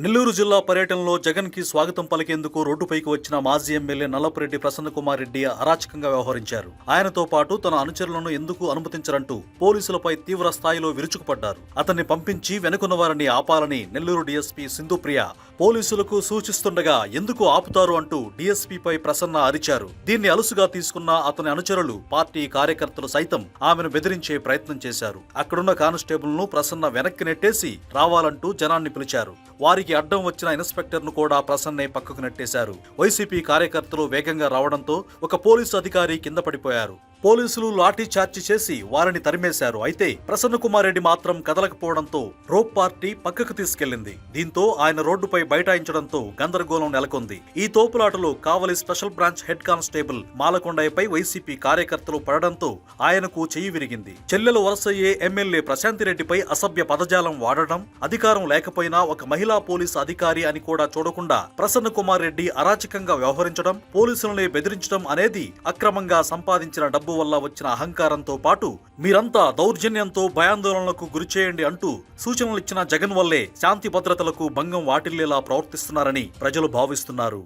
నెల్లూరు జిల్లా పర్యటనలో జగన్ కి స్వాగతం పలికేందుకు రోడ్డుపైకి వచ్చిన మాజీ ఎమ్మెల్యే నల్లపురెడ్డి ప్రసన్నకుమార్ రెడ్డి అరాచకంగా వ్యవహరించారు. ఆయనతో పాటు తన అనుచరులను ఎందుకు అనుమతించరంటూ పోలీసులపై తీవ్ర స్థాయిలో విరుచుకుపడ్డారు. అతన్ని పంపించి వెనుకున్న వారిని ఆపాలని నెల్లూరు డీఎస్పీ సింధుప్రియ పోలీసులకు సూచిస్తుండగా ఎందుకు ఆపుతారు అంటూ డీఎస్పీపై ప్రసన్న అరిచారు. దీన్ని అలుసుగా తీసుకున్న అతని అనుచరులు, పార్టీ కార్యకర్తలు సైతం ఆమెను బెదిరించే ప్రయత్నం చేశారు. అక్కడున్న కానిస్టేబుల్ ను ప్రసన్న వెనక్కి నెట్టేసి రావాలంటూ జనాన్ని పిలిచారు. వారికి అడ్డం వచ్చిన ఇన్స్పెక్టర్ ను కూడా ప్రసన్నే పక్కకు నెట్టేశారు. వైసీపీ కార్యకర్తలు వేగంగా రావడంతో ఒక పోలీసు అధికారి కింద పడిపోయారు. పోలీసులు లాఠీ చార్జి చేసి వారిని తరిమేశారు. అయితే ప్రసన్న కుమార్ రెడ్డి మాత్రం కదలకపోవడంతో రోప్ పార్టీ పక్కకు తీసుకెళ్లింది. దీంతో ఆయన రోడ్డుపై బైఠాయించడంతో గందరగోళం నెలకొంది. ఈ తోపులాటలో Kavali special branch head constable మాలకొండయ్యపై వైసీపీ కార్యకర్తలు పడడంతో ఆయనకు చెయ్యి విరిగింది. చెల్లెలు వరసయ్యే ఎమ్మెల్యే ప్రశాంతిరెడ్డిపై అసభ్య పదజాలం వాడడం, అధికారం లేకపోయినా ఒక మహిళా పోలీసు అధికారి అని కూడా చూడకుండా ప్రసన్న కుమార్ రెడ్డి అరాచకంగా వ్యవహరించడం, పోలీసులనే బెదిరించడం అనేది అక్రమంగా సంపాదించిన డబ్బు వల్ల వచ్చిన అహంకారంతో పాటు మీరంతా దౌర్జన్యంతో భయాందోళనలకు గురిచేయండి అంటూ సూచనలిచ్చిన జగన్ వల్లే శాంతి భద్రతలకు భంగం వాటిల్లేలా ప్రవర్తిస్తున్నారని ప్రజలు భావిస్తున్నారు.